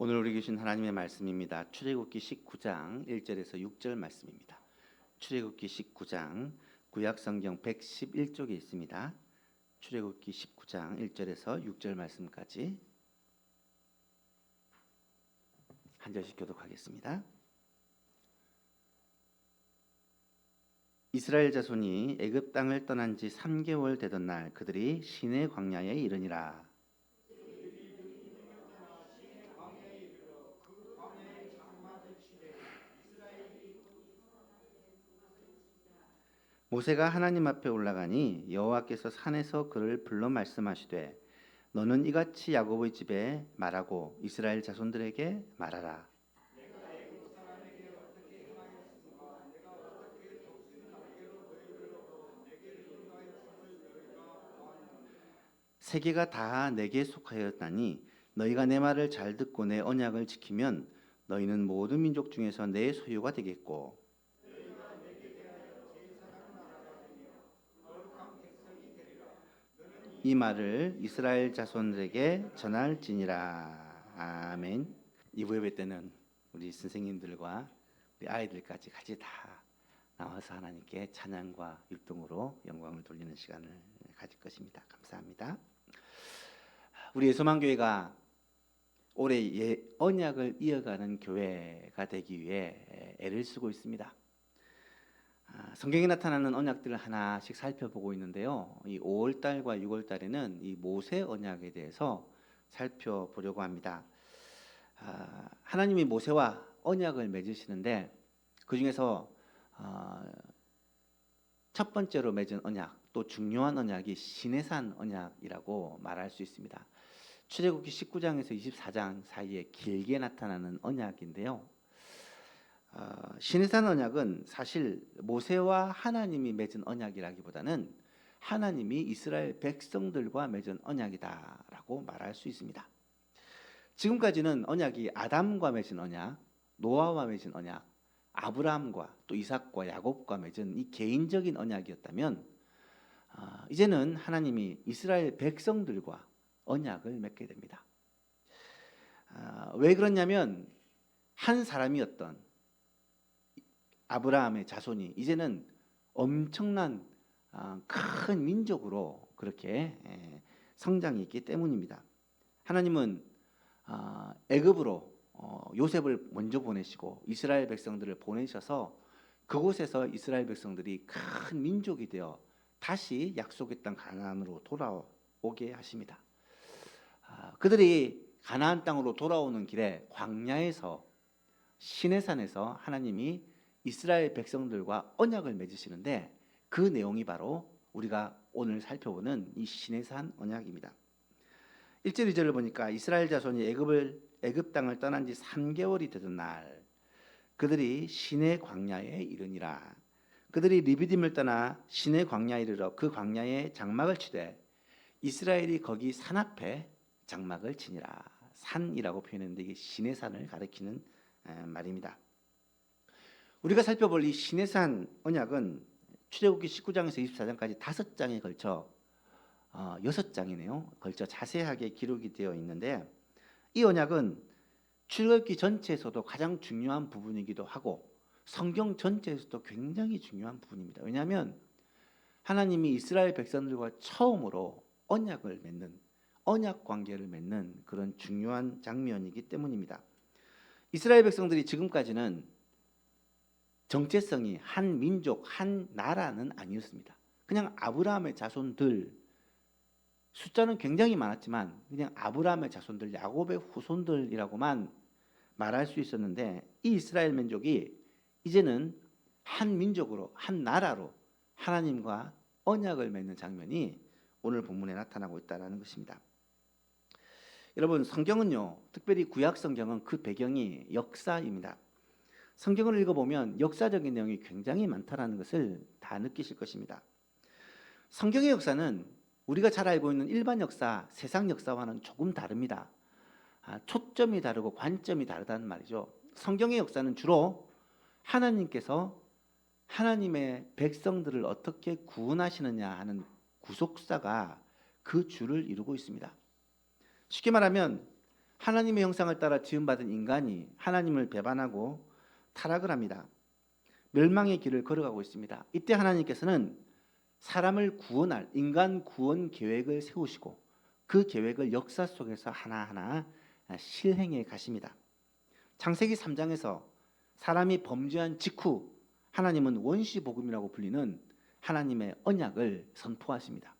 오늘 우리 주신 하나님의 말씀입니다. 출애굽기 19장 1절에서 6절 말씀입니다. 출애굽기 19장 구약 성경 111쪽에 있습니다. 출애굽기 19장 1절에서 6절 말씀까지 한 절씩 교독하겠습니다. 이스라엘 자손이 애굽 땅을 떠난 지 3개월 되던 날 그들이 시내 광야에 이르니라. 모세가 하나님 앞에 올라가니 여호와께서 산에서 그를 불러 말씀하시되 너는 이같이 야곱의 집에 말하고 이스라엘 자손들에게 말하라. 세계가 다 내게 속하였나니 너희가 내 말을 잘 듣고 내 언약을 지키면 너희는 모든 민족 중에서 내 소유가 되겠고 이 말을 이스라엘 자손들에게 전할지니라. 아멘. 이부 예배 때는 우리 선생님들과 우리 아이들까지 같이 다 나와서 하나님께 찬양과 율동으로 영광을 돌리는 시간을 가질 것입니다. 감사합니다. 우리 예수만교회가 올해 언약을 이어가는 교회가 되기 위해 애를 쓰고 있습니다. 성경에 나타나는 언약들을 하나씩 살펴보고 있는데요. 이 5월달과 6월달에는 이 모세 언약에 대해서 살펴보려고 합니다. 하나님이 모세와 언약을 맺으시는데 그 중에서 첫 번째로 맺은 언약, 또 중요한 언약이 시내산 언약이라고 말할 수 있습니다. 출애굽기 19장에서 24장 사이에 길게 나타나는 언약인데요. 시내산 언약은 사실 모세와 하나님이 맺은 언약이라기보다는 하나님이 이스라엘 백성들과 맺은 언약이다라고 말할 수 있습니다. 지금까지는 언약이 아담과 맺은 언약, 노아와 맺은 언약, 아브라함과 또 이삭과 야곱과 맺은 이 개인적인 언약이었다면 이제는 하나님이 이스라엘 백성들과 언약을 맺게 됩니다. 왜 그러냐면 한 사람이었던 아브라함의 자손이 이제는 엄청난 큰 민족으로 그렇게 성장이 있기 때문입니다. 하나님은 애굽으로 요셉을 먼저 보내시고 이스라엘 백성들을 보내셔서 그곳에서 이스라엘 백성들이 큰 민족이 되어 다시 약속의 땅 가나안으로 돌아오게 하십니다. 그들이 가나안 땅으로 돌아오는 길에 광야에서 시내산에서 하나님이 이스라엘 백성들과 언약을 맺으시는데 그 내용이 바로 우리가 오늘 살펴보는 이 시내산 언약입니다. 1절 2절을 보니까 이스라엘 자손이 애굽 땅을 떠난 지 3개월이 되던 날 그들이 시내 광야에 이르니라. 그들이 리비딤을 떠나 시내 광야에 이르러 그 광야에 장막을 치되 이스라엘이 거기 산 앞에 장막을 치니라. 산이라고 표현했는데 이게 시내산을 가리키는 말입니다. 우리가 살펴볼 이 시내산 언약은 출애굽기 19장에서 24장까지 5장에 걸쳐 6장이네요. 걸쳐 자세하게 기록이 되어 있는데 이 언약은 출애굽기 전체에서도 가장 중요한 부분이기도 하고 성경 전체에서도 굉장히 중요한 부분입니다. 왜냐하면 하나님이 이스라엘 백성들과 처음으로 언약을 맺는 언약 관계를 맺는 그런 중요한 장면이기 때문입니다. 이스라엘 백성들이 지금까지는 정체성이 한 민족, 한 나라는 아니었습니다. 그냥 아브라함의 자손들, 숫자는 굉장히 많았지만 그냥 아브라함의 자손들, 야곱의 후손들이라고만 말할 수 있었는데 이 이스라엘 민족이 이제는 한 민족으로, 한 나라로 하나님과 언약을 맺는 장면이 오늘 본문에 나타나고 있다는 것입니다. 여러분, 성경은요, 특별히 구약 성경은 그 배경이 역사입니다. 성경을 읽어보면 역사적인 내용이 굉장히 많다는 것을 다 느끼실 것입니다. 성경의 역사는 우리가 잘 알고 있는 일반 역사, 세상 역사와는 조금 다릅니다. 초점이 다르고 관점이 다르다는 말이죠. 성경의 역사는 주로 하나님께서 하나님의 백성들을 어떻게 구원하시느냐 하는 구속사가 그 주를 이루고 있습니다. 쉽게 말하면 하나님의 형상을 따라 지음받은 인간이 하나님을 배반하고 타락을 합니다. 멸망의 길을 걸어가고 있습니다. 이때 하나님께서는 사람을 구원할 인간 구원 계획을 세우시고 그 계획을 역사 속에서 하나하나 실행해 가십니다. 창세기 3장에서 사람이 범죄한 직후 하나님은 원시 복음이라고 불리는 하나님의 언약을 선포하십니다.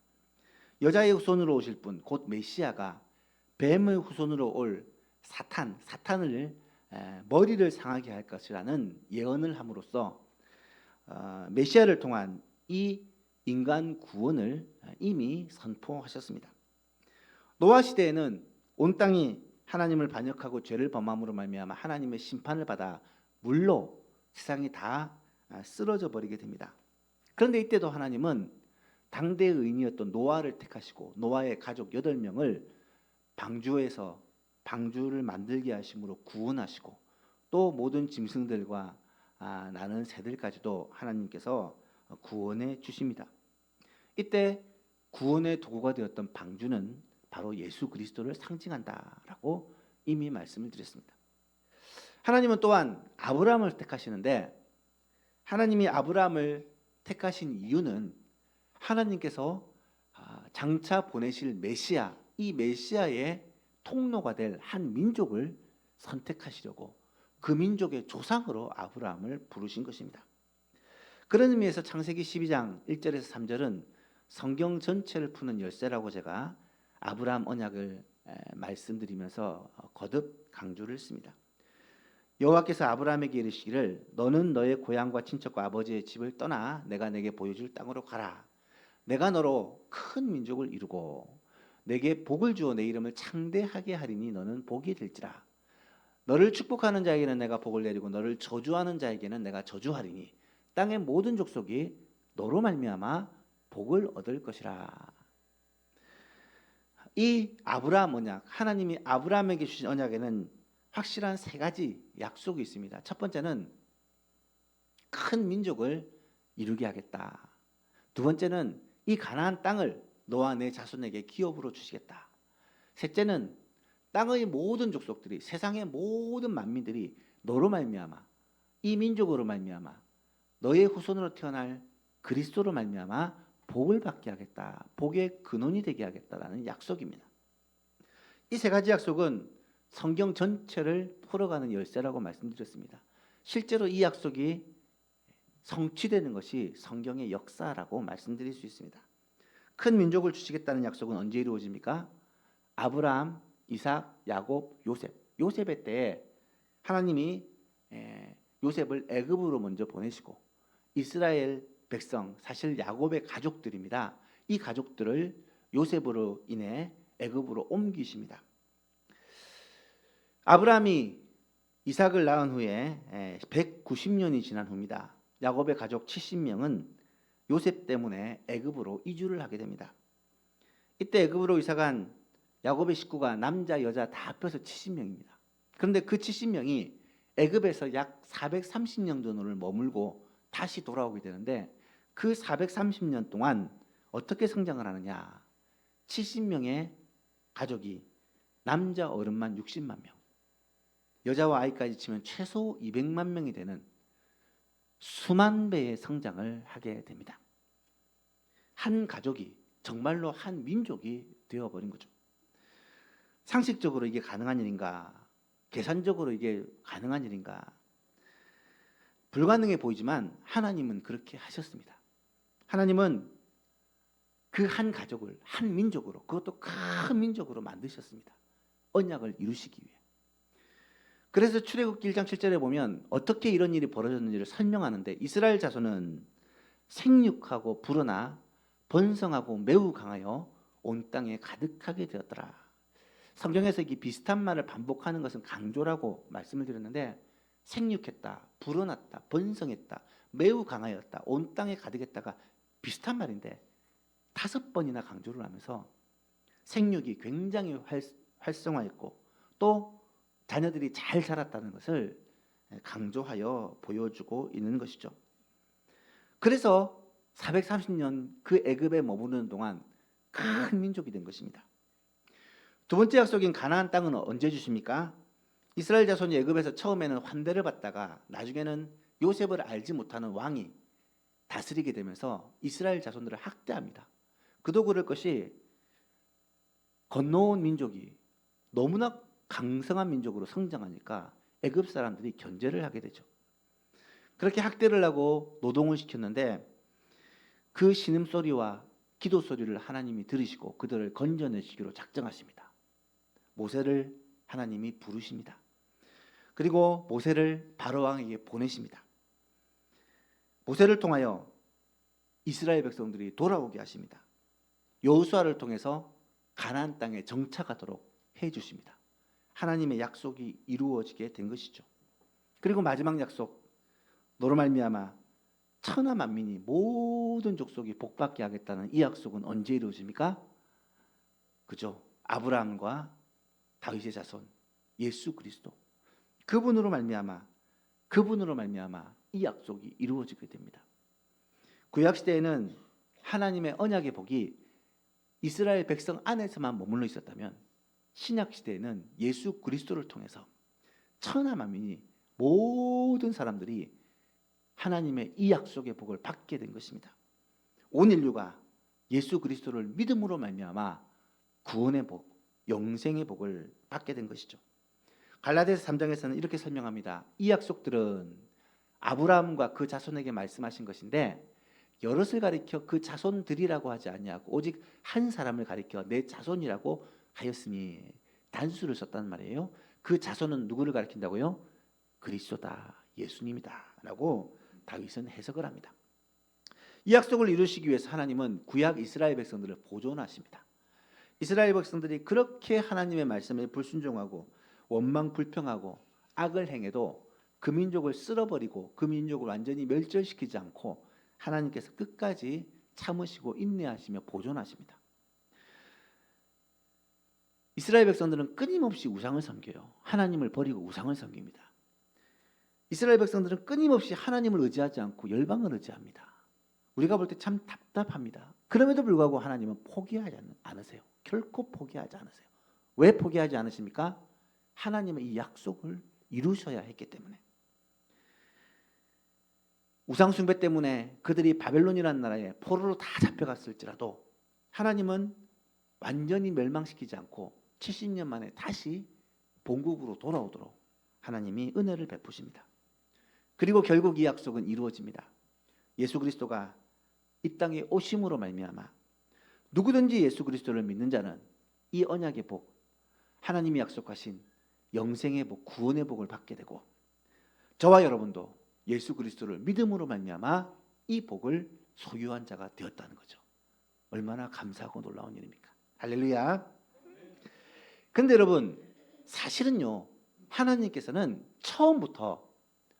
여자의 후손으로 오실 분, 곧 메시아가 뱀의 후손으로 올 사탄을 머리를 상하게 할 것이라는 예언을 함으로써 메시아를 통한 이 인간 구원을 이미 선포하셨습니다. 노아 시대에는 온 땅이 하나님을 반역하고 죄를 범함으로 말미암아 하나님의 심판을 받아 물로 세상이 다 쓰러져 버리게 됩니다. 그런데 이때도 하나님은 당대의 의인이었던 노아를 택하시고 노아의 가족 8명을 방주에서 방주를 만들게 하심으로 구원하시고 또 모든 짐승들과 나는 새들까지도 하나님께서 구원해 주십니다. 이때 구원의 도구가 되었던 방주는 바로 예수 그리스도를 상징한다라고 이미 말씀을 드렸습니다. 하나님은 또한 아브라함을 택하시는데 하나님이 아브라함을 택하신 이유는 하나님께서 장차 보내실 메시아, 이 메시아의 통로가 될 한 민족을 선택하시려고 그 민족의 조상으로 아브라함을 부르신 것입니다. 그런 의미에서 창세기 12장 1절에서 3절은 성경 전체를 푸는 열쇠라고 제가 아브라함 언약을 말씀드리면서 거듭 강조를 했습니다. 여호와께서 아브라함에게 이르시기를 너는 너의 고향과 친척과 아버지의 집을 떠나 내가 내게 보여줄 땅으로 가라. 내가 너로 큰 민족을 이루고 내게 복을 주어 내 이름을 창대하게 하리니 너는 복이 될지라. 너를 축복하는 자에게는 내가 복을 내리고 너를 저주하는 자에게는 내가 저주하리니 땅의 모든 족속이 너로 말미암아 복을 얻을 것이라. 이 아브라함 언약, 하나님이 아브라함에게 주신 언약에는 확실한 3가지 약속이 있습니다. 첫 번째는 큰 민족을 이루게 하겠다. 두 번째는 이 가나안 땅을 너와 내 자손에게 기업으로 주시겠다. 셋째는 땅의 모든 족속들이 세상의 모든 만민들이 너로 말미암아 이 민족으로 말미암아 너의 후손으로 태어날 그리스도로 말미암아 복을 받게 하겠다. 복의 근원이 되게 하겠다라는 약속입니다. 이 3가지 약속은 성경 전체를 풀어가는 열쇠라고 말씀드렸습니다. 실제로 이 약속이 성취되는 것이 성경의 역사라고 말씀드릴 수 있습니다. 큰 민족을 주시겠다는 약속은 언제 이루어집니까? 아브라함, 이삭, 야곱, 요셉. 요셉의 때에 하나님이 요셉을 애굽으로 먼저 보내시고 이스라엘 백성, 사실 야곱의 가족들입니다. 이 가족들을 요셉으로 인해 애굽으로 옮기십니다. 아브라함이 이삭을 낳은 후에 190년이 지난 후입니다. 야곱의 가족 70명은 요셉 때문에 애굽으로 이주를 하게 됩니다. 이때 애굽으로 이사간 야곱의 식구가 남자 여자 다 합해서 70명입니다. 그런데 그 70명이 애굽에서 약 430년 정도를 머물고 다시 돌아오게 되는데 그 430년 동안 어떻게 성장을 하느냐? 70명의 가족이 남자 어른만 60만 명, 여자와 아이까지 치면 최소 200만 명이 되는 수만 배의 성장을 하게 됩니다. 한 가족이 정말로 한 민족이 되어버린 거죠. 상식적으로 이게 가능한 일인가? 계산적으로 이게 가능한 일인가? 불가능해 보이지만 하나님은 그렇게 하셨습니다. 하나님은 그 한 가족을 한 민족으로, 그것도 큰 민족으로 만드셨습니다. 언약을 이루시기 위해. 그래서 출애굽기 1장 7절에 보면 어떻게 이런 일이 벌어졌는지를 설명하는데 이스라엘 자손은 생육하고 불어나 번성하고 매우 강하여 온 땅에 가득하게 되었더라. 성경에서 이 비슷한 말을 반복하는 것은 강조라고 말씀을 드렸는데 생육했다, 불어났다, 번성했다, 매우 강하였다, 온 땅에 가득했다가 비슷한 말인데 5번이나 강조를 하면서 생육이 굉장히 활성화했고 또 자녀들이 잘 자랐다는 것을 강조하여 보여주고 있는 것이죠. 그래서 430년 그 애굽에 머무르는 동안 큰 민족이 된 것입니다. 두 번째 약속인 가나안 땅은 언제 주십니까? 이스라엘 자손이 애굽에서 처음에는 환대를 받다가 나중에는 요셉을 알지 못하는 왕이 다스리게 되면서 이스라엘 자손들을 학대합니다. 그도 그럴 것이 건너온 민족이 너무나 강성한 민족으로 성장하니까 애굽 사람들이 견제를 하게 되죠. 그렇게 학대를 하고 노동을 시켰는데 그 신음소리와 기도 소리를 하나님이 들으시고 그들을 건져내시기로 작정하십니다. 모세를 하나님이 부르십니다. 그리고 모세를 바로왕에게 보내십니다. 모세를 통하여 이스라엘 백성들이 돌아오게 하십니다. 여호수아를 통해서 가나안 땅에 정착하도록 해 주십니다. 하나님의 약속이 이루어지게 된 것이죠. 그리고 마지막 약속, 너로 말미암아 천하 만민이 모든 족속이 복받게 하겠다는 이 약속은 언제 이루어집니까? 그죠? 아브라함과 다윗의 자손 예수 그리스도 그분으로 말미암아 이 약속이 이루어지게 됩니다. 구약 시대에는 하나님의 언약의 복이 이스라엘 백성 안에서만 머물러 있었다면 신약 시대에는 예수 그리스도를 통해서 천하 만민이 모든 사람들이 하나님의 이 약속의 복을 받게 된 것입니다. 온 인류가 예수 그리스도를 믿음으로 말미암아 구원의 복, 영생의 복을 받게 된 것이죠. 갈라디아서 3장에서는 이렇게 설명합니다. 이 약속들은 아브라함과 그 자손에게 말씀하신 것인데 여럿을 가리켜 그 자손들이라고 하지 아니하고 오직 한 사람을 가리켜 내 자손이라고 하였으니 단수를 썼단 말이에요. 그 자손은 누구를 가리킨다고요? 그리스도다, 예수님이다 라고 다윗은 해석을 합니다. 이 약속을 이루시기 위해서 하나님은 구약 이스라엘 백성들을 보존하십니다. 이스라엘 백성들이 그렇게 하나님의 말씀에 불순종하고 원망 불평하고 악을 행해도 그 민족을 쓸어버리고 그 민족을 완전히 멸절시키지 않고 하나님께서 끝까지 참으시고 인내하시며 보존하십니다. 이스라엘 백성들은 끊임없이 우상을 섬겨요. 하나님을 버리고 우상을 섬깁니다. 이스라엘 백성들은 끊임없이 하나님을 의지하지 않고 열방을 의지합니다. 우리가 볼 때 참 답답합니다. 그럼에도 불구하고 하나님은 포기하지 않으세요. 결코 포기하지 않으세요. 왜 포기하지 않으십니까? 하나님의 이 약속을 이루셔야 했기 때문에. 우상 숭배 때문에 그들이 바벨론이라는 나라에 포로로 다 잡혀갔을지라도 하나님은 완전히 멸망시키지 않고 70년 만에 다시 본국으로 돌아오도록 하나님이 은혜를 베푸십니다. 그리고 결국 이 약속은 이루어집니다. 예수 그리스도가 이 땅에 오심으로 말미암아 누구든지 예수 그리스도를 믿는 자는 이 언약의 복, 하나님이 약속하신 영생의 복, 구원의 복을 받게 되고 저와 여러분도 예수 그리스도를 믿음으로 말미암아 이 복을 소유한 자가 되었다는 거죠. 얼마나 감사하고 놀라운 일입니까? 할렐루야. 근데 여러분 사실은요 하나님께서는 처음부터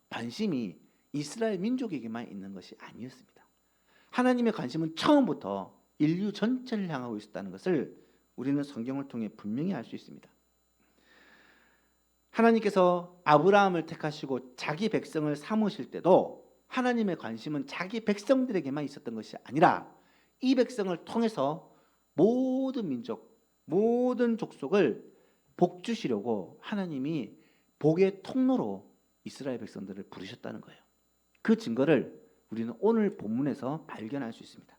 관심이 이스라엘 민족에게만 있는 것이 아니었습니다. 하나님의 관심은 처음부터 인류 전체를 향하고 있었다는 것을 우리는 성경을 통해 분명히 알 수 있습니다. 하나님께서 아브라함을 택하시고 자기 백성을 삼으실 때도 하나님의 관심은 자기 백성들에게만 있었던 것이 아니라 이 백성을 통해서 모든 민족, 모든 족속을 복 주시려고 하나님이 복의 통로로 이스라엘 백성들을 부르셨다는 거예요. 그 증거를 우리는 오늘 본문에서 발견할 수 있습니다.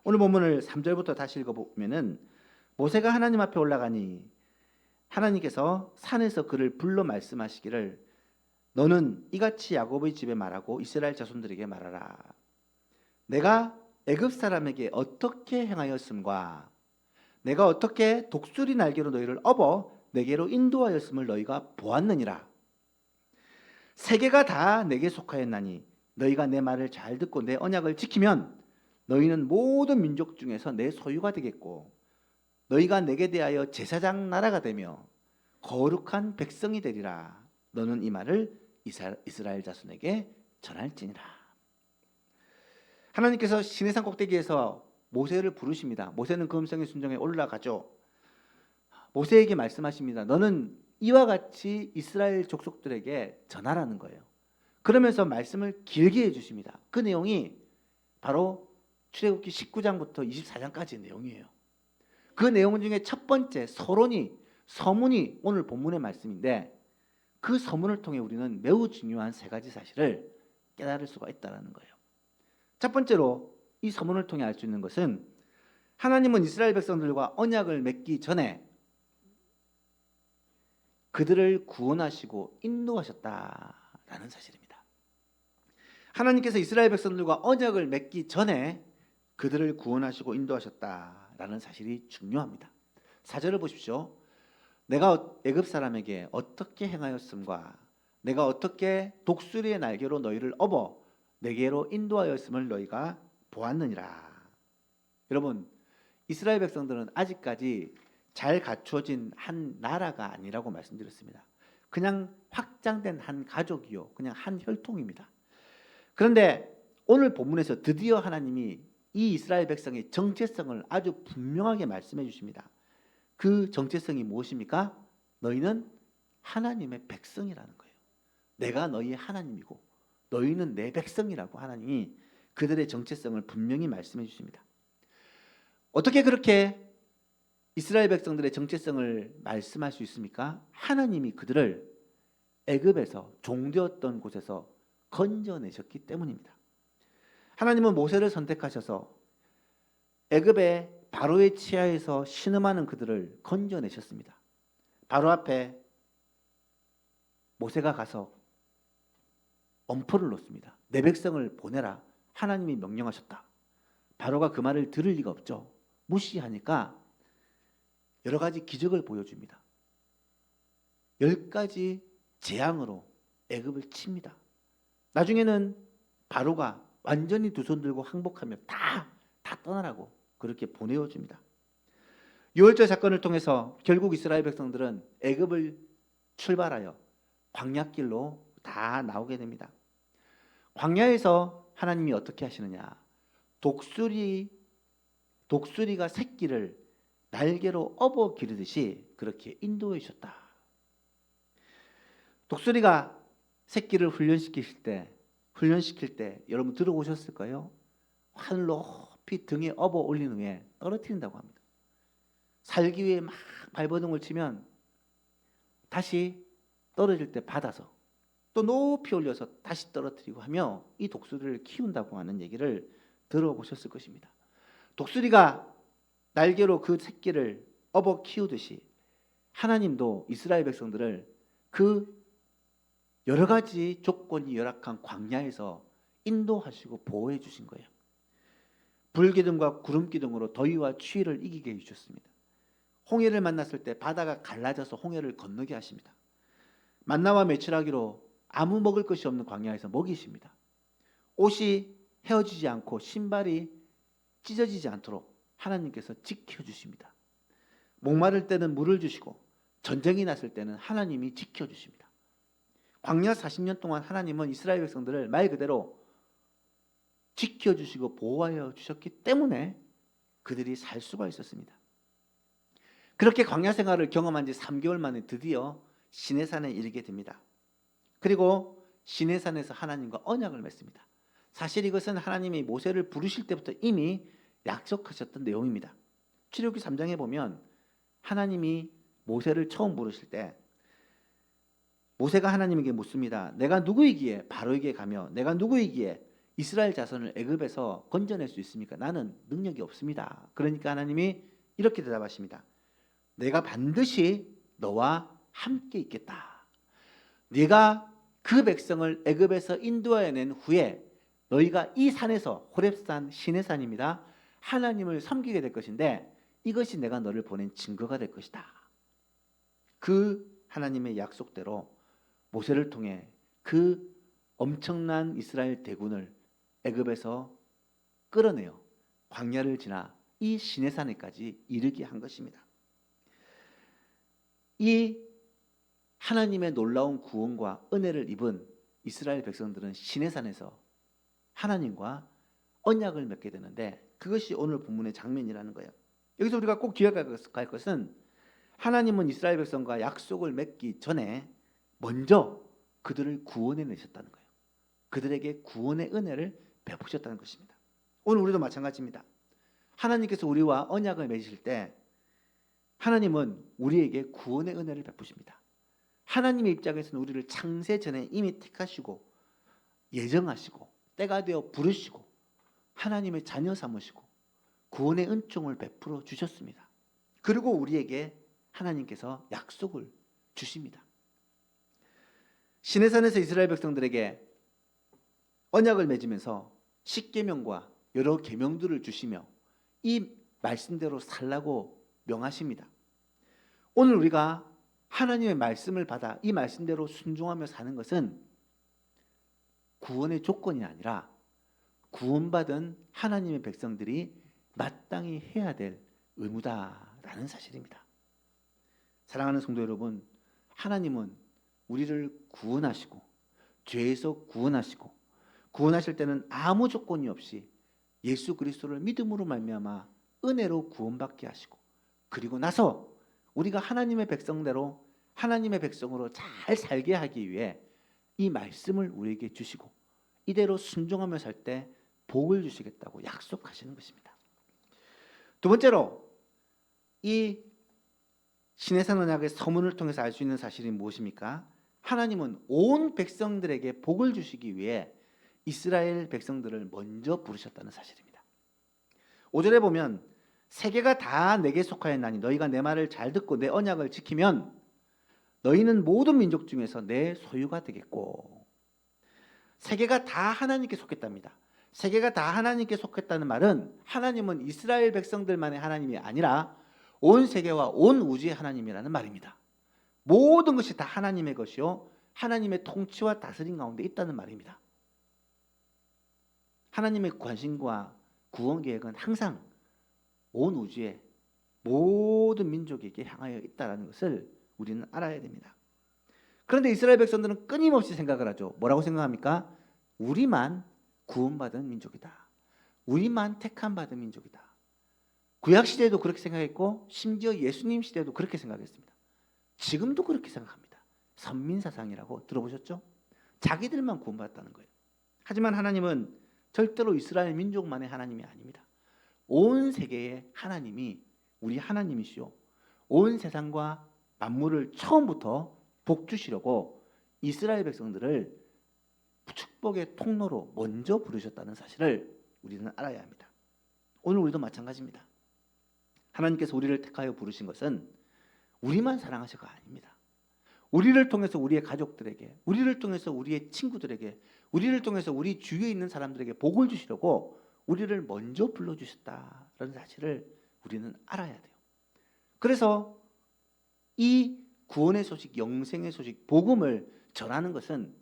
오늘 본문을 3절부터 다시 읽어보면은 모세가 하나님 앞에 올라가니 하나님께서 산에서 그를 불러 말씀하시기를 너는 이같이 야곱의 집에 말하고 이스라엘 자손들에게 말하라. 내가 애굽 사람에게 어떻게 행하였음과 내가 어떻게 독수리 날개로 너희를 업어 내게로 인도하였음을 너희가 보았느니라. 세계가 다 내게 속하였나니 너희가 내 말을 잘 듣고 내 언약을 지키면 너희는 모든 민족 중에서 내 소유가 되겠고 너희가 내게 대하여 제사장 나라가 되며 거룩한 백성이 되리라. 너는 이 말을 이스라엘 자손에게 전할지니라. 하나님께서 시내산 꼭대기에서 모세를 부르십니다. 모세는 그 음성에 순종해 올라가죠. 모세에게 말씀하십니다. 너는 이와 같이 이스라엘 족속들에게 전하라는 거예요. 그러면서 말씀을 길게 해주십니다. 그 내용이 바로 출애굽기 19장부터 24장까지의 내용이에요. 그 내용 중에 첫 번째 서문이 오늘 본문의 말씀인데, 그 서문을 통해 우리는 매우 중요한 세 가지 사실을 깨달을 수가 있다는 거예요. 첫 번째로 이 서문을 통해 알 수 있는 것은 하나님은 이스라엘 백성들과 언약을 맺기 전에 그들을 구원하시고 인도하셨다라는 사실입니다. 하나님께서 이스라엘 백성들과 언약을 맺기 전에 그들을 구원하시고 인도하셨다라는 사실이 중요합니다. 4절을 보십시오. 내가 애굽 사람에게 어떻게 행하였음과 내가 어떻게 독수리의 날개로 너희를 업어 내게로 인도하였음을 너희가 보았느니라. 여러분, 이스라엘 백성들은 아직까지 잘 갖추어진 한 나라가 아니라고 말씀드렸습니다. 그냥 확장된 한 가족이요, 그냥 한 혈통입니다. 그런데 오늘 본문에서 드디어 하나님이 이 이스라엘 백성의 정체성을 아주 분명하게 말씀해 주십니다. 그 정체성이 무엇입니까? 너희는 하나님의 백성이라는 거예요. 내가 너희의 하나님이고 너희는 내 백성이라고 하나님이 그들의 정체성을 분명히 말씀해 주십니다. 어떻게 그렇게 이스라엘 백성들의 정체성을 말씀할 수 있습니까? 하나님이 그들을 애굽에서 종되었던 곳에서 건져내셨기 때문입니다. 하나님은 모세를 선택하셔서 애굽의 바로의 치하에서 신음하는 그들을 건져내셨습니다. 바로 앞에 모세가 가서 엄포를 놓습니다. 내 백성을 보내라. 하나님이 명령하셨다. 바로가 그 말을 들을 리가 없죠. 무시하니까 여러 가지 기적을 보여줍니다. 10가지 재앙으로 애굽을 칩니다. 나중에는 바로가 완전히 두 손 들고 항복하며 다 떠나라고 그렇게 보내어줍니다. 6월절 사건을 통해서 결국 이스라엘 백성들은 애굽을 출발하여 광야길로 다 나오게 됩니다. 광야에서 하나님이 어떻게 하시느냐? 독수리가 새끼를 날개로 업어 기르듯이 그렇게 인도해 주셨다. 독수리가 새끼를 훈련시킬 때 여러분 들어보셨을까요? 하늘 높이 등에 업어 올린 후에 떨어뜨린다고 합니다. 살기 위해 막 발버둥을 치면 다시 떨어질 때 받아서 또 높이 올려서 다시 떨어뜨리고 하며 이 독수리를 키운다고 하는 얘기를 들어보셨을 것입니다. 독수리가 날개로 그 새끼를 업어 키우듯이 하나님도 이스라엘 백성들을 그 여러 가지 조건이 열악한 광야에서 인도하시고 보호해 주신 거예요. 불기둥과 구름기둥으로 더위와 추위를 이기게 해주셨습니다. 홍해를 만났을 때 바다가 갈라져서 홍해를 건너게 하십니다. 만나와 메추라기로 아무 먹을 것이 없는 광야에서 먹이십니다. 옷이 헤어지지 않고 신발이 찢어지지 않도록 하나님께서 지켜주십니다. 목마를 때는 물을 주시고 전쟁이 났을 때는 하나님이 지켜주십니다. 광야 40년 동안 하나님은 이스라엘 백성들을 말 그대로 지켜주시고 보호하여 주셨기 때문에 그들이 살 수가 있었습니다. 그렇게 광야 생활을 경험한 지 3개월 만에 드디어 시내산에 이르게 됩니다. 그리고 시내산에서 하나님과 언약을 맺습니다. 사실 이것은 하나님이 모세를 부르실 때부터 이미 약속하셨던 내용입니다. 출애굽기 3장에 보면 하나님이 모세를 처음 부르실 때 모세가 하나님에게 묻습니다. 내가 누구이기에 바로에게 가며 내가 누구이기에 이스라엘 자손을 애굽에서 건져낼 수 있습니까? 나는 능력이 없습니다. 그러니까 하나님이 이렇게 대답하십니다. 내가 반드시 너와 함께 있겠다. 네가 그 백성을 애굽에서 인도하여 낸 후에 너희가 이 산에서 호렙산 시내산입니다. 하나님을 섬기게 될 것인데 이것이 내가 너를 보낸 증거가 될 것이다. 그 하나님의 약속대로 모세를 통해 그 엄청난 이스라엘 대군을 애굽에서 끌어내어 광야를 지나 이 시내산에까지 이르게 한 것입니다. 이 하나님의 놀라운 구원과 은혜를 입은 이스라엘 백성들은 시내산에서 하나님과 언약을 맺게 되는데 그것이 오늘 본문의 장면이라는 거예요. 여기서 우리가 꼭 기억할 것은 하나님은 이스라엘 백성과 약속을 맺기 전에 먼저 그들을 구원해 내셨다는 거예요. 그들에게 구원의 은혜를 베푸셨다는 것입니다. 오늘 우리도 마찬가지입니다. 하나님께서 우리와 언약을 맺으실 때 하나님은 우리에게 구원의 은혜를 베푸십니다. 하나님의 입장에서는 우리를 창세 전에 이미 택하시고 예정하시고 때가 되어 부르시고 하나님의 자녀 삼으시고 구원의 은총을 베풀어 주셨습니다. 그리고 우리에게 하나님께서 약속을 주십니다. 시내산에서 이스라엘 백성들에게 언약을 맺으면서 십계명과 여러 계명들을 주시며 이 말씀대로 살라고 명하십니다. 오늘 우리가 하나님의 말씀을 받아 이 말씀대로 순종하며 사는 것은 구원의 조건이 아니라 구원받은 하나님의 백성들이 마땅히 해야 될 의무다라는 사실입니다. 사랑하는 성도 여러분, 하나님은 우리를 구원하시고 죄에서 구원하시고 구원하실 때는 아무 조건이 없이 예수 그리스도를 믿음으로 말미암아 은혜로 구원받게 하시고 그리고 나서 우리가 하나님의 백성대로 하나님의 백성으로 잘 살게 하기 위해 이 말씀을 우리에게 주시고 이대로 순종하며 살 때 복을 주시겠다고 약속하시는 것입니다. 두 번째로 이 시내산 언약의 서문을 통해서 알 수 있는 사실이 무엇입니까? 하나님은 온 백성들에게 복을 주시기 위해 이스라엘 백성들을 먼저 부르셨다는 사실입니다. 5절에 보면 세계가 다 내게 속하였나니 너희가 내 말을 잘 듣고 내 언약을 지키면 너희는 모든 민족 중에서 내 소유가 되겠고, 세계가 다 하나님께 속했답니다. 세계가 다 하나님께 속했다는 말은 하나님은 이스라엘 백성들만의 하나님이 아니라 온 세계와 온 우주의 하나님이라는 말입니다. 모든 것이 다 하나님의 것이요 하나님의 통치와 다스림 가운데 있다는 말입니다. 하나님의 관심과 구원 계획은 항상 온 우주의 모든 민족에게 향하여 있다는 것을 우리는 알아야 됩니다. 그런데 이스라엘 백성들은 끊임없이 생각을 하죠. 뭐라고 생각합니까? 우리만 구원받은 민족이다. 우리만 택함 받은 민족이다. 구약 시대에도 그렇게 생각했고 심지어 예수님 시대에도 그렇게 생각했습니다. 지금도 그렇게 생각합니다. 선민사상이라고 들어보셨죠? 자기들만 구원받았다는 거예요. 하지만 하나님은 절대로 이스라엘 민족만의 하나님이 아닙니다. 온 세계의 하나님이 우리 하나님이시오. 온 세상과 만물을 처음부터 복 주시려고 이스라엘 백성들을 축복의 통로로 먼저 부르셨다는 사실을 우리는 알아야 합니다. 오늘 우리도 마찬가지입니다. 하나님께서 우리를 택하여 부르신 것은 우리만 사랑하셔가 아닙니다. 우리를 통해서 우리의 가족들에게, 우리를 통해서 우리의 친구들에게, 우리를 통해서 우리 주위에 있는 사람들에게 복을 주시려고 우리를 먼저 불러주셨다는 사실을 우리는 알아야 돼요. 그래서 이 구원의 소식, 영생의 소식, 복음을 전하는 것은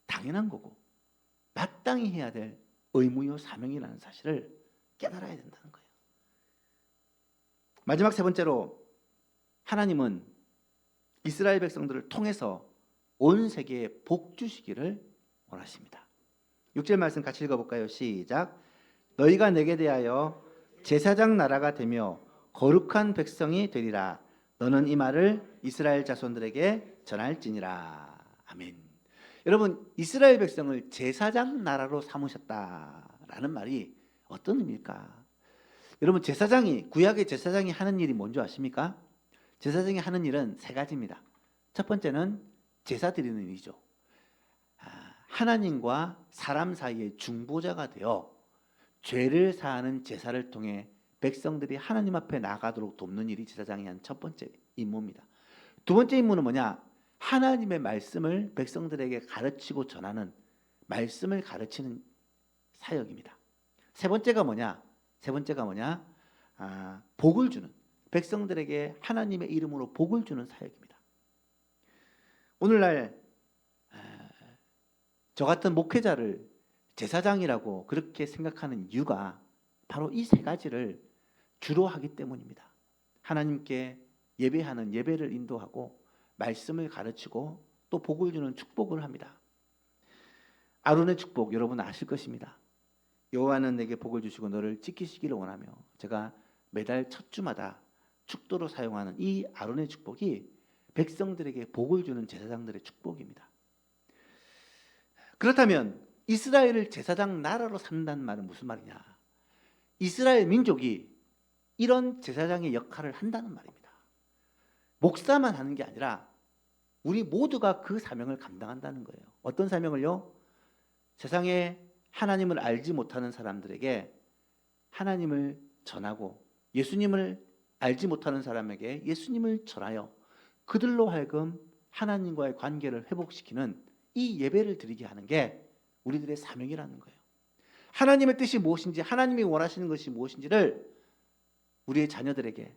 당연한 거고 마땅히 해야 될 의무요 사명이라는 사실을 깨달아야 된다는 거예요. 마지막 세 번째로 하나님은 이스라엘 백성들을 통해서 온 세계에 복 주시기를 원하십니다. 6절 말씀 같이 읽어볼까요? 시작. 너희가 내게 대하여 제사장 나라가 되며 거룩한 백성이 되리라. 너는 이 말을 이스라엘 자손들에게 전할지니라. 아멘. 여러분, 이스라엘 백성을 제사장 나라로 삼으셨다라는 말이 어떤 의미일까? 여러분, 구약의 제사장이 하는 일이 뭔지 아십니까? 제사장이 하는 일은 세 가지입니다. 첫 번째는 제사 드리는 일이죠. 하나님과 사람 사이의 중보자가 되어 죄를 사하는 제사를 통해 백성들이 하나님 앞에 나가도록 돕는 일이 제사장이 한 첫 번째 임무입니다. 두 번째 임무는 뭐냐? 하나님의 말씀을 백성들에게 가르치고 전하는, 말씀을 가르치는 사역입니다. 세 번째가 뭐냐? 복을 주는, 백성들에게 하나님의 이름으로 복을 주는 사역입니다. 오늘날 저 같은 목회자를 제사장이라고 그렇게 생각하는 이유가 바로 이 세 가지를 주로 하기 때문입니다. 하나님께 예배하는 예배를 인도하고 말씀을 가르치고 또 복을 주는 축복을 합니다. 아론의 축복 여러분 아실 것입니다. 여호와는 내게 복을 주시고 너를 지키시기를 원하며, 제가 매달 첫 주마다 축도로 사용하는 이 아론의 축복이 백성들에게 복을 주는 제사장들의 축복입니다. 그렇다면 이스라엘을 제사장 나라로 삼는다는 말은 무슨 말이냐? 이스라엘 민족이 이런 제사장의 역할을 한다는 말입니다. 목사만 하는 게 아니라 우리 모두가 그 사명을 감당한다는 거예요. 어떤 사명을요? 세상에 하나님을 알지 못하는 사람들에게 하나님을 전하고 예수님을 알지 못하는 사람에게 예수님을 전하여 그들로 하여금 하나님과의 관계를 회복시키는 이 예배를 드리게 하는 게 우리들의 사명이라는 거예요. 하나님의 뜻이 무엇인지, 하나님이 원하시는 것이 무엇인지를 우리의 자녀들에게,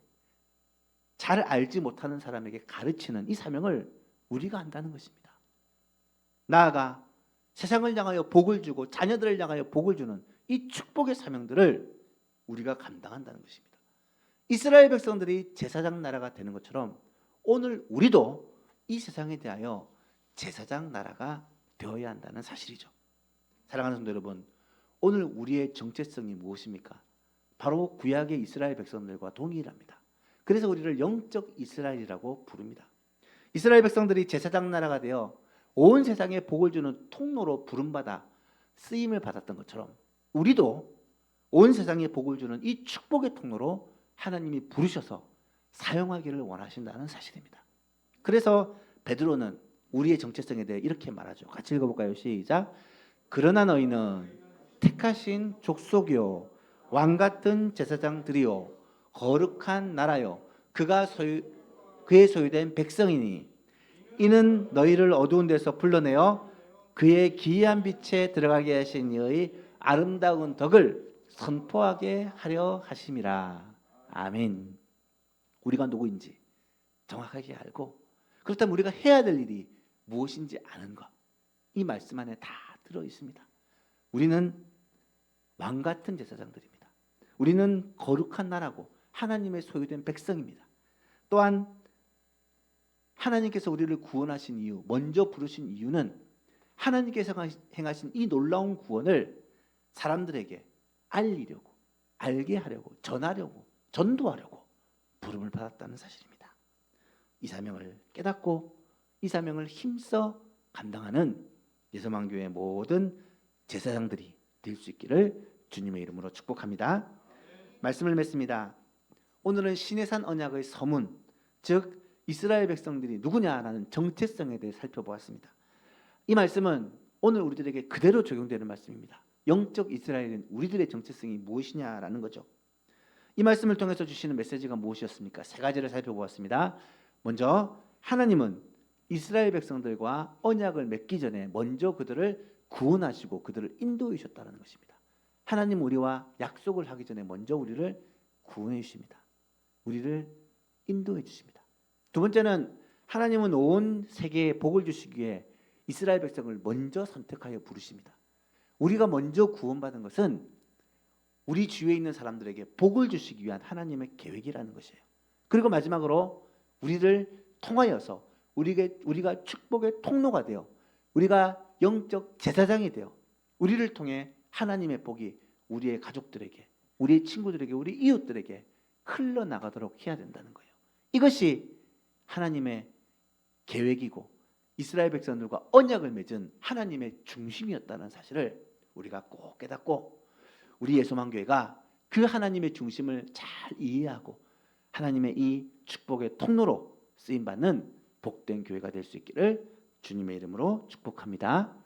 잘 알지 못하는 사람에게 가르치는 이 사명을 우리가 한다는 것입니다. 나아가 세상을 향하여 복을 주고 자녀들을 향하여 복을 주는 이 축복의 사명들을 우리가 감당한다는 것입니다. 이스라엘 백성들이 제사장 나라가 되는 것처럼 오늘 우리도 이 세상에 대하여 제사장 나라가 되어야 한다는 사실이죠. 사랑하는 성도 여러분, 오늘 우리의 정체성이 무엇입니까? 바로 구약의 이스라엘 백성들과 동일합니다. 그래서 우리를 영적 이스라엘이라고 부릅니다. 이스라엘 백성들이 제사장 나라가 되어 온 세상에 복을 주는 통로로 부름받아 쓰임을 받았던 것처럼 우리도 온 세상에 복을 주는 이 축복의 통로로 하나님이 부르셔서 사용하기를 원하신다는 사실입니다. 그래서 베드로는 우리의 정체성에 대해 이렇게 말하죠. 같이 읽어볼까요? 시작. 그러나 너희는 택하신 족속이요 왕 같은 제사장들이요 거룩한 나라요 그의 소유된 백성이니 이는 너희를 어두운 데서 불러내어 그의 기이한 빛에 들어가게 하신 이의 아름다운 덕을 선포하게 하려 하심이라. 아멘. 우리가 누구인지 정확하게 알고 그렇다면 우리가 해야 될 일이 무엇인지 아는 것, 이 말씀 안에 다 들어 있습니다. 우리는 왕 같은 제사장들입니다. 우리는 거룩한 나라고 하나님의 소유된 백성입니다. 또한 하나님께서 우리를 구원하신 이유, 먼저 부르신 이유는 하나님께서 행하신 이 놀라운 구원을 사람들에게 알리려고, 알게 하려고, 전하려고, 전도하려고 부름을 받았다는 사실입니다. 이 사명을 깨닫고 이 사명을 힘써 감당하는 예서만교회 모든 제사장들이 될 수 있기를 주님의 이름으로 축복합니다. 말씀을 맺습니다. 오늘은 시내산 언약의 서문, 즉 이스라엘 백성들이 누구냐라는 정체성에 대해 살펴보았습니다. 이 말씀은 오늘 우리들에게 그대로 적용되는 말씀입니다. 영적 이스라엘은 우리들의 정체성이 무엇이냐라는 거죠. 이 말씀을 통해서 주시는 메시지가 무엇이었습니까? 세 가지를 살펴보았습니다. 먼저 하나님은 이스라엘 백성들과 언약을 맺기 전에 먼저 그들을 구원하시고 그들을 인도해 주셨다는 것입니다. 하나님 우리와 약속을 하기 전에 먼저 우리를 구원해 주십니다. 우리를 인도해 주십니다. 두 번째는 하나님은 온 세계에 복을 주시기 위해 이스라엘 백성을 먼저 선택하여 부르십니다. 우리가 먼저 구원받은 것은 우리 주위에 있는 사람들에게 복을 주시기 위한 하나님의 계획이라는 것이에요. 그리고 마지막으로 우리를 통하여서 우리가 축복의 통로가 되어 우리가 영적 제사장이 되어 우리를 통해 하나님의 복이 우리의 가족들에게, 우리의 친구들에게, 우리 이웃들에게 흘러나가도록 해야 된다는 거예요. 이것이 하나님의 계획이고 이스라엘 백성들과 언약을 맺은 하나님의 중심이었다는 사실을 우리가 꼭 깨닫고 우리 예수만교회가 그 하나님의 중심을 잘 이해하고 하나님의 이 축복의 통로로 쓰임받는 복된 교회가 될 수 있기를 주님의 이름으로 축복합니다.